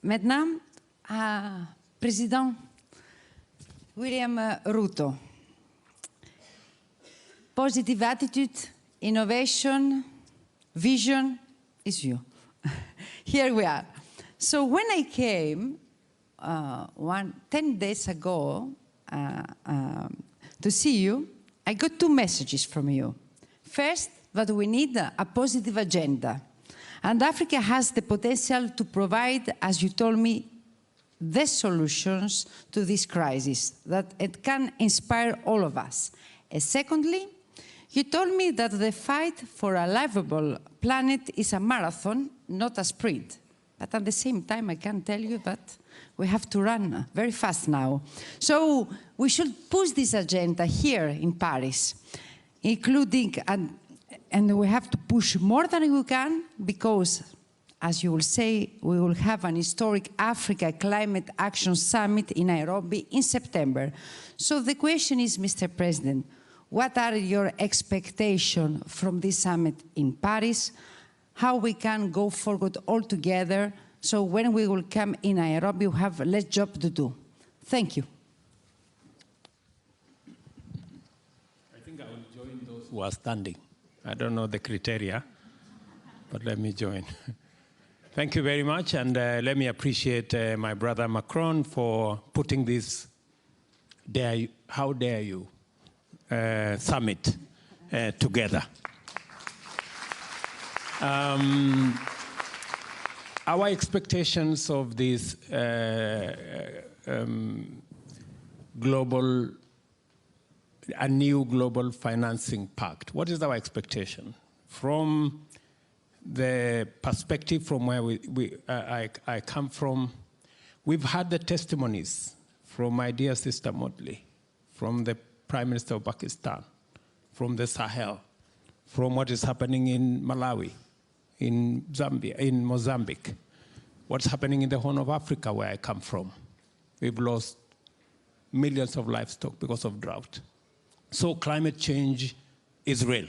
Maintenant, Président William Ruto. Positive attitude, innovation, vision is you. Here we are. So when I came 10 days ago to see you, I got two messages from you. First, that we need a positive agenda. And Africa has the potential to provide, as you told me, the solutions to this crisis, that it can inspire all of us. And secondly, you told me that the fight for a livable planet is a marathon, not a sprint. But at the same time, I can tell you that we have to run very fast now. So we should push this agenda here in Paris, including, and we have to push more than we can, because, as you will say, we will have an historic Africa Climate Action Summit in Nairobi in September. So the question is, Mr. President, what are your expectations from this summit in Paris? How we can go forward all together, so when we will come in Nairobi, we have less job to do. Thank you. I think I will join those who are standing. I don't know the criteria, but let me join. Thank you very much, and let me appreciate my brother Macron for putting this how dare you summit together. Our expectations of this a new global financing pact. What is our expectation? From the perspective from where I come from, we've had the testimonies from my dear sister Motley, from the Prime Minister of Pakistan, from the Sahel, from what is happening in Malawi, in Zambia, in Mozambique, what's happening in the Horn of Africa where I come from. We've lost millions of livestock because of drought. So climate change is real,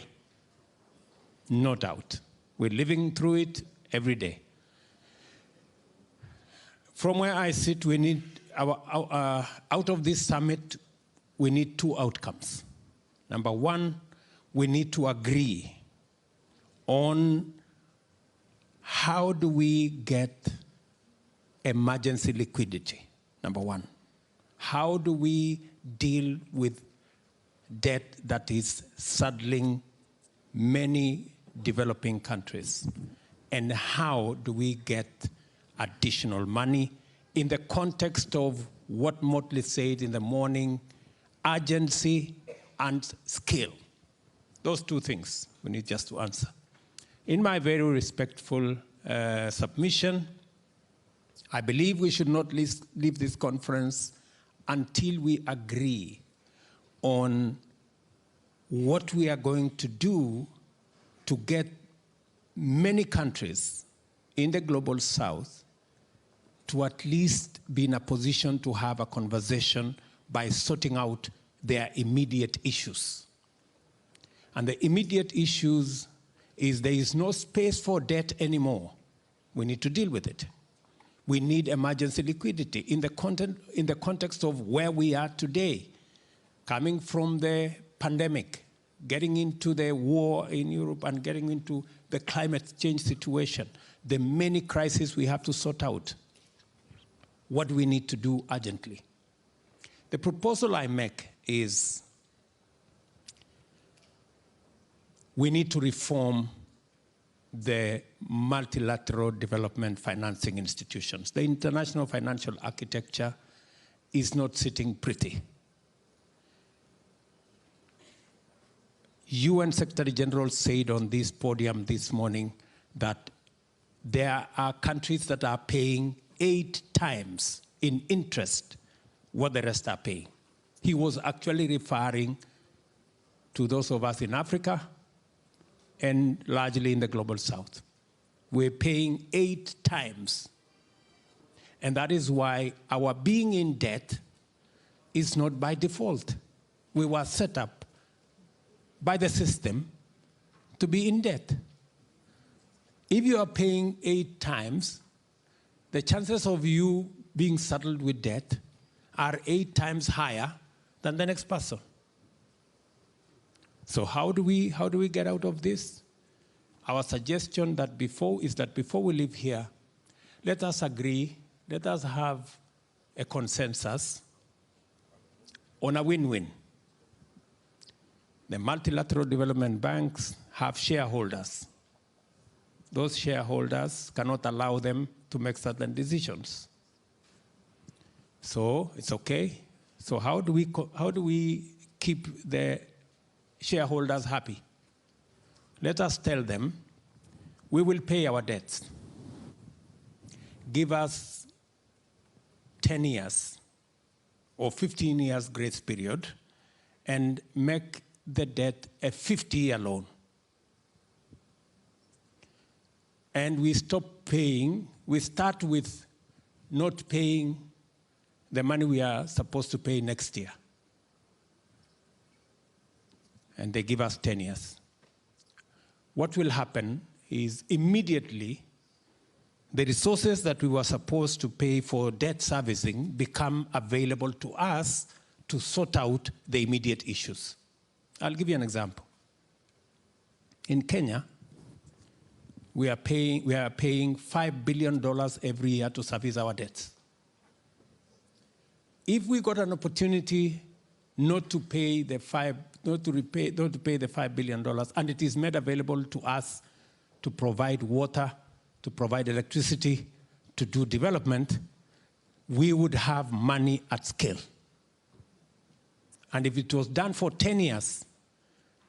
no doubt. We're living through it every day. From where I sit, we need, out of this summit, we need two outcomes. Number one, we need to agree on how do we get emergency liquidity, number one. How do we deal with debt that is saddling many developing countries? And how do we get additional money in the context of what Motley said in the morning, urgency and skill? Those two things we need just to answer. In my very respectful submission, I believe we should not leave this conference until we agree on what we are going to do to get many countries in the global south to at least be in a position to have a conversation by sorting out their immediate issues. And the immediate issues is there is no space for debt anymore. We need to deal with it. We need emergency liquidity in the context of where we are today, coming from the pandemic, getting into the war in Europe and getting into the climate change situation, the many crises we have to sort out. What do we need to do urgently? The proposal I make is we need to reform the multilateral development financing institutions. The international financial architecture is not sitting pretty. UN Secretary General said on this podium this morning that there are countries that are paying 8 times in interest what the rest are paying. He was actually referring to those of us in Africa and largely in the global south. We're paying 8 times. And that is why our being in debt is not by default. We were set up by the system to be in debt. If you are paying 8 times, the chances of you being saddled with debt are 8 times higher than the next person. So how do we get out of this? Our suggestion is that before we leave here, let us agree, let us have a consensus on a win-win. The multilateral development banks have shareholders. Those shareholders cannot allow them to make certain decisions. So it's okay. So how do we keep the shareholders happy? Let us tell them, we will pay our debts. Give us 10 years or 15 years grace period and make the debt a 50-year loan. And we stop paying, we start with not paying the money we are supposed to pay next year. And they give us 10 years. What will happen is immediately the resources that we were supposed to pay for debt servicing become available to us to sort out the immediate issues. I'll give you an example. In Kenya, we are paying $5 billion every year to service our debts. If we got an opportunity not to pay the $5 billion, and it is made available to us to provide water, to provide electricity, to do development, we would have money at scale. And if it was done for 10 years,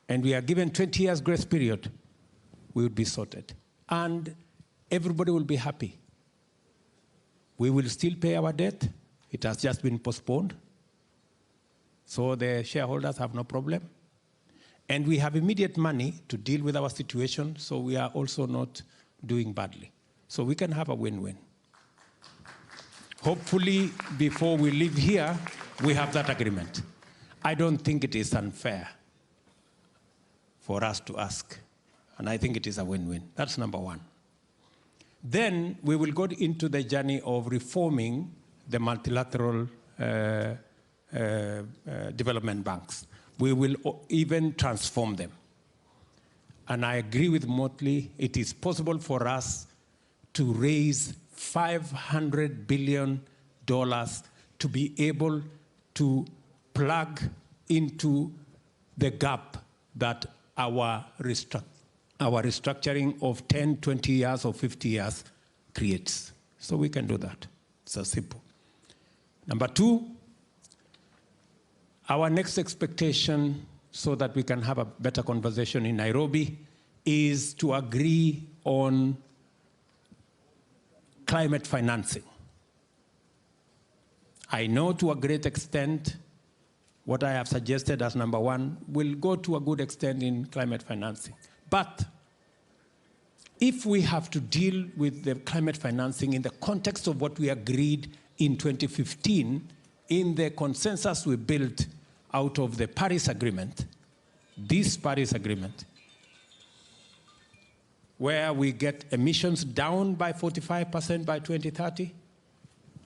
and we are given 20 years grace period, we would be sorted. And everybody will be happy. We will still pay our debt. It has just been postponed. So the shareholders have no problem. And we have immediate money to deal with our situation, so we are also not doing badly. So we can have a win-win. Hopefully, before we leave here, we have that agreement. I don't think it is unfair for us to ask. And I think it is a win-win. That's number one. Then we will go into the journey of reforming the multilateral development banks. We will even transform them. And I agree with Motley, it is possible for us to raise $500 billion to be able to plug into the gap that our restructuring of 10, 20 years or 50 years creates. So we can do that. It's so simple. Number two, our next expectation, so that we can have a better conversation in Nairobi, is to agree on climate financing. I know to a great extent what I have suggested as number one will go to a good extent in climate financing. But if we have to deal with the climate financing in the context of what we agreed in 2015, in the consensus we built out of the Paris Agreement, this Paris Agreement, where we get emissions down by 45% by 2030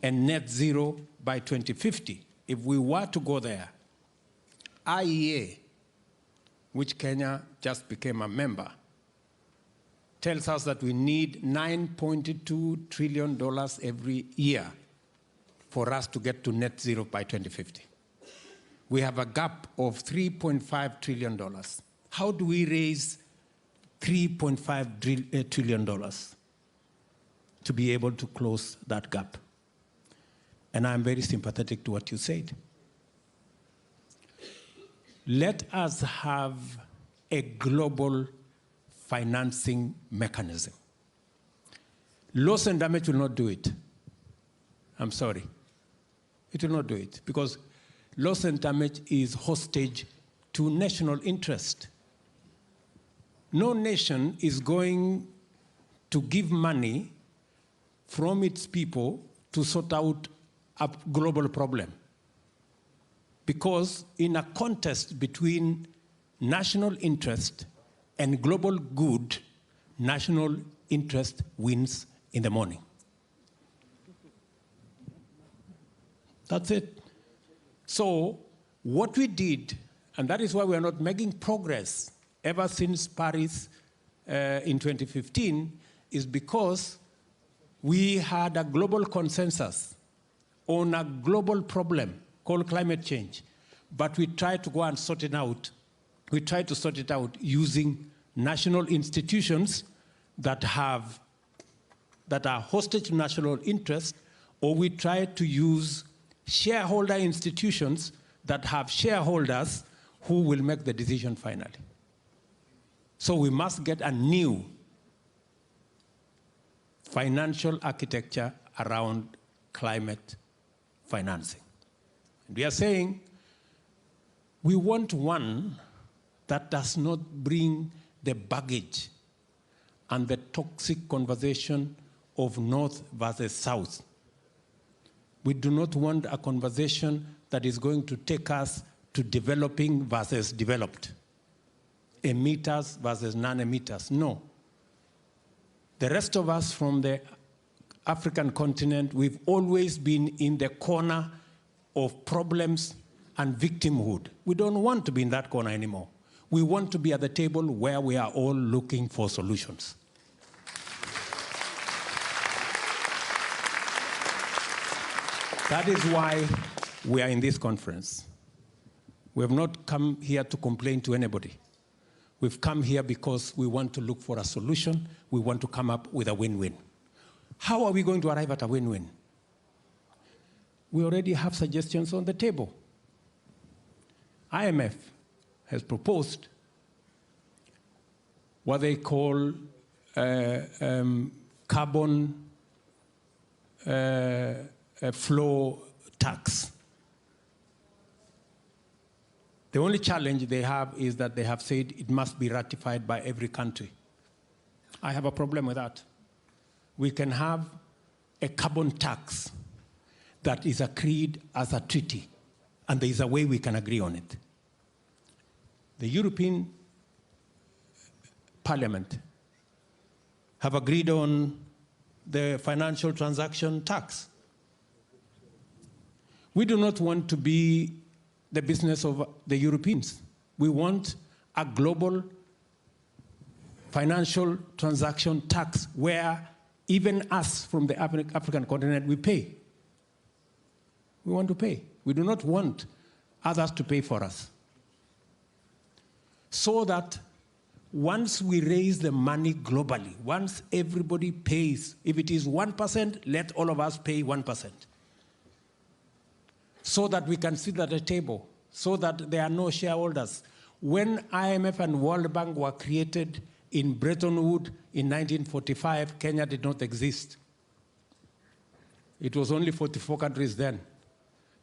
and net zero by 2050. If we were to go there, IEA, which Kenya just became a member, tells us that we need $9.2 trillion every year for us to get to net zero by 2050. We have a gap of $3.5 trillion. How do we raise $3.5 trillion to be able to close that gap? And I'm very sympathetic to what you said. Let us have a global financing mechanism. Loss and damage will not do it. I'm sorry. It will not do it, because loss and damage is hostage to national interest. No nation is going to give money from its people to sort out a global problem. Because in a contest between national interest and global good, national interest wins in the morning. That's it. So what we did, and that is why we are not making progress ever since Paris in 2015, is because we had a global consensus on a global problem called climate change, but we tried to go and sort it out. We tried to sort it out using national institutions that are hostage to national interest, or we tried to use shareholder institutions that have shareholders who will make the decision finally. So we must get a new financial architecture around climate financing. And we are saying we want one that does not bring the baggage and the toxic conversation of North versus South. We do not want a conversation that is going to take us to developing versus developed, emitters versus non-emitters. No. The rest of us from the African continent, we've always been in the corner of problems and victimhood. We don't want to be in that corner anymore. We want to be at the table where we are all looking for solutions. That is why we are in this conference. We have not come here to complain to anybody. We've come here because we want to look for a solution. We want to come up with a win-win. How are we going to arrive at a win-win? We already have suggestions on the table. IMF has proposed what they call carbon flow tax. The only challenge they have is that they have said it must be ratified by every country. I have a problem with that. We can have a carbon tax that is agreed as a treaty, and there is a way we can agree on it. The European Parliament have agreed on the financial transaction tax. We do not want to be the business of the Europeans. We want a global financial transaction tax where even us from the African continent, we pay. We want to pay. We do not want others to pay for us. So that once we raise the money globally, once everybody pays, if it is 1%, let all of us pay 1%. So that we can sit at a table, so that there are no shareholders. When IMF and World Bank were created in Bretton Woods in 1945, Kenya did not exist. It was only 44 countries then.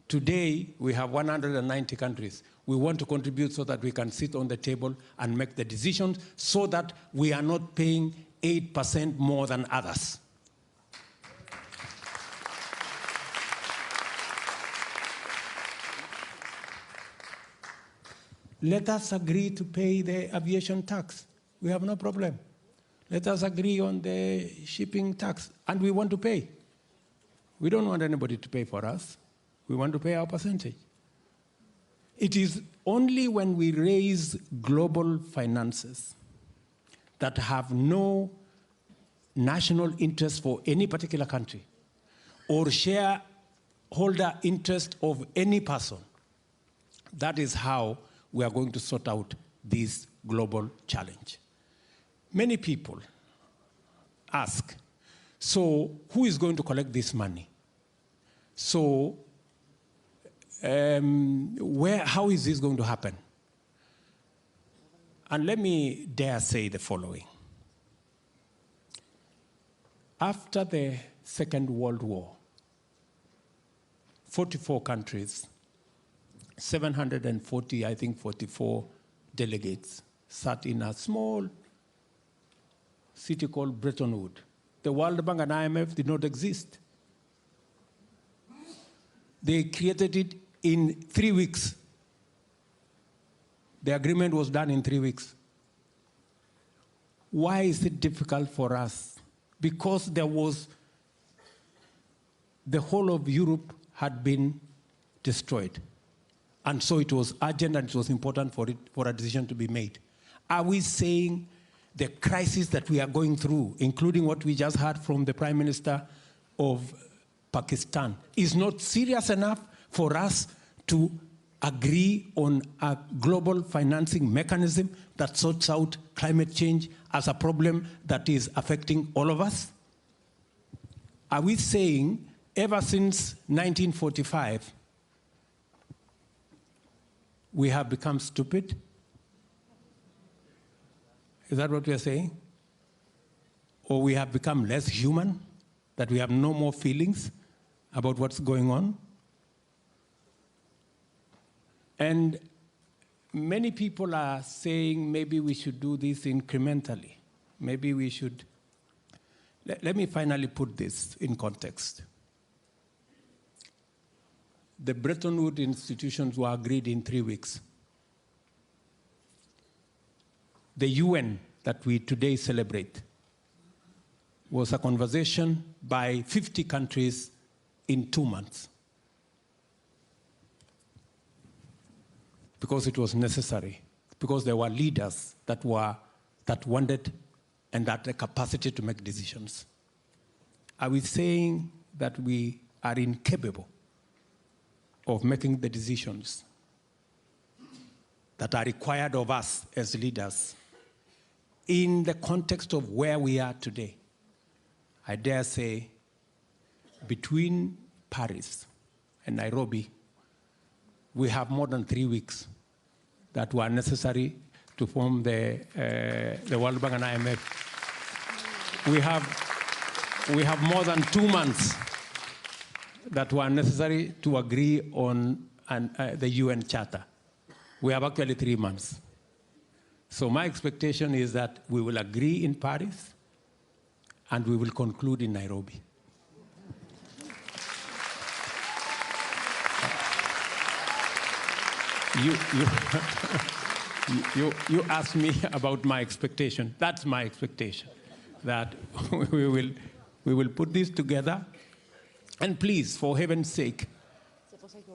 Today, we have 190 countries. We want to contribute so that we can sit on the table and make the decisions so that we are not paying 8% more than others. Let us agree to pay the aviation tax. We have no problem. Let us agree on the shipping tax, and we want to pay. We don't want anybody to pay for us. We want to pay our percentage. It is only when we raise global finances that have no national interest for any particular country or shareholder interest of any person. That is how we are going to sort out this global challenge. Many people ask, so who is going to collect this money? So how is this going to happen? And let me dare say the following. After the Second World War, 44 countries, 740, I think 44 delegates sat in a small city called Bretton Woods. The World Bank and IMF did not exist. They created it in 3 weeks. The agreement was done in 3 weeks. Why is it difficult for us? Because there was, the whole of Europe had been destroyed. And so it was urgent and it was important for a decision to be made. Are we saying the crisis that we are going through, including what we just heard from the Prime Minister of Pakistan, is not serious enough for us to agree on a global financing mechanism that sorts out climate change as a problem that is affecting all of us? Are we saying ever since 1945, we have become stupid? Is that what we are saying? Or we have become less human, that we have no more feelings about what's going on? And many people are saying maybe we should do this incrementally. Maybe we should. Let me finally put this in context. The Bretton Woods institutions were agreed in 3 weeks. The UN that we today celebrate was a conversation by 50 countries in 2 months, because it was necessary, because there were leaders that wanted and had the capacity to make decisions. Are we saying that we are incapable of making the decisions that are required of us as leaders in the context of where we are today? I dare say between Paris and Nairobi, we have more than 3 weeks that were necessary to form the World Bank and IMF. We have more than 2 months that were necessary to agree on the UN Charter. We have actually 3 months. So my expectation is that we will agree in Paris and we will conclude in Nairobi. You asked me about my expectation. That's my expectation, that we will put this together. And please, for heaven's sake,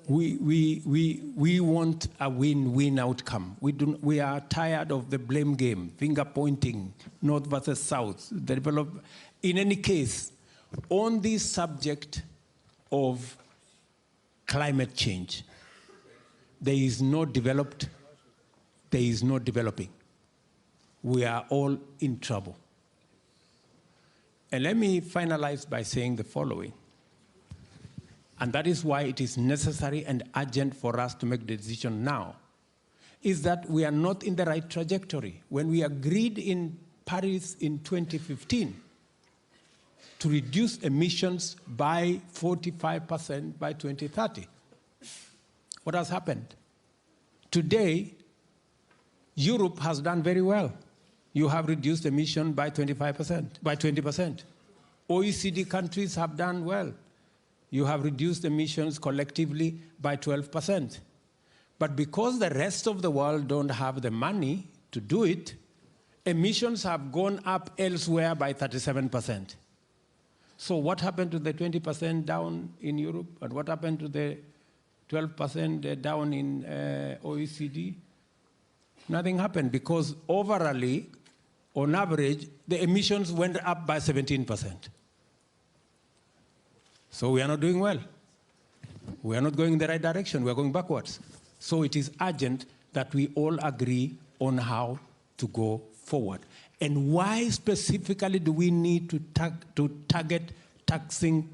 we want a win-win outcome. We are tired of the blame game, finger pointing, North versus South. In any case, on this subject of climate change, there is no developed, there is no developing. We are all in trouble. And let me finalize by saying the following. And that is why it is necessary and urgent for us to make the decision now, is that we are not in the right trajectory. When we agreed in Paris in 2015 to reduce emissions by 45% by 2030, what has happened? Today, Europe has done very well. You have reduced emission by 25%, by 20%. OECD countries have done well. You have reduced emissions collectively by 12%. But because the rest of the world don't have the money to do it, emissions have gone up elsewhere by 37%. So what happened to the 20% down in Europe? And what happened to the 12% down in OECD? Nothing happened, because overall, on average, the emissions went up by 17%. So we are not doing well. We are not going in the right direction. We are going backwards. So it is urgent that we all agree on how to go forward. And why specifically do we need to target taxing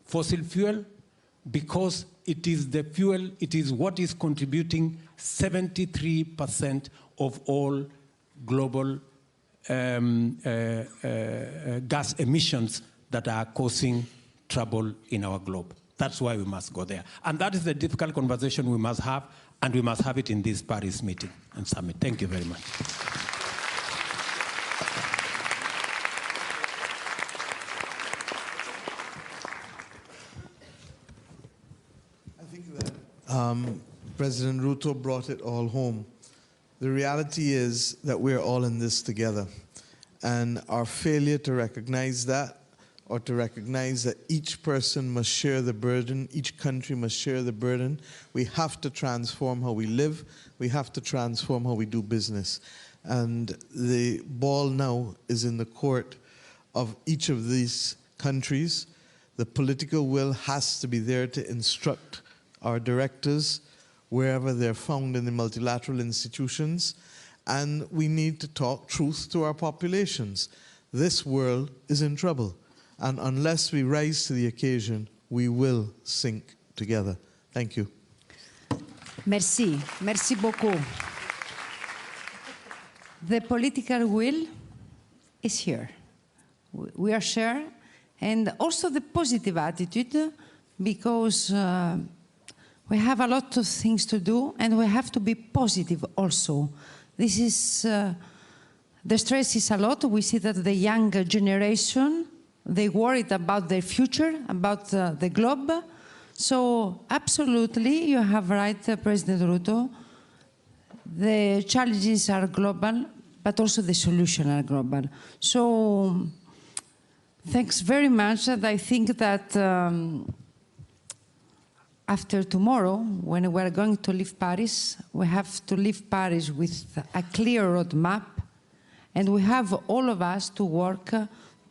fossil fuel? Because it is the fuel, it is what is contributing 73% of all global gas emissions that are causing trouble in our globe. That's why we must go there. And that is the difficult conversation we must have, and we must have it in this Paris meeting and summit. Thank you very much. I think that President Ruto brought it all home. The reality is that we're all in this together. And our failure to recognize that, or to recognize that each person must share the burden, each country must share the burden. We have to transform how we live, we have to transform how we do business. And the ball now is in the court of each of these countries. The political will has to be there to instruct our directors wherever they're found in the multilateral institutions, and we need to talk truth to our populations. This world is in trouble. And unless we rise to the occasion, we will sink together. Thank you. Merci. Merci beaucoup. The political will is here. We are sure. And also the positive attitude, because we have a lot of things to do, and we have to be positive also. This is, the stress is a lot. We see that the younger generation, they worried about their future, about the globe. So absolutely, you have right, President Ruto. The challenges are global, but also the solutions are global. So thanks very much. And I think that after tomorrow, when we're going to leave Paris, we have to leave Paris with a clear roadmap, and we have all of us to work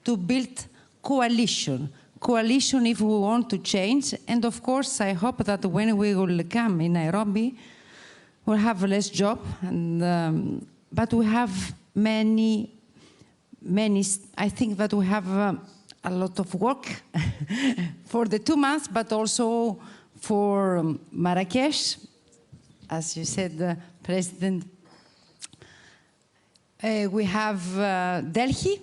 to build coalition if we want to change. And of course, I hope that when we will come in Nairobi, we'll have less job, and, but we have many, I think that we have a lot of work for the 2 months, but also for Marrakesh, as you said, President. We have Delhi,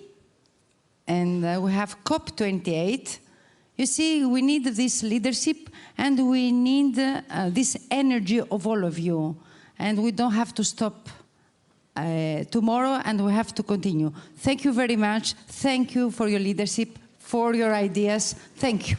and we have COP28. You see, we need this leadership, and we need this energy of all of you. And we don't have to stop tomorrow, and we have to continue. Thank you very much. Thank you for your leadership, for your ideas. Thank you.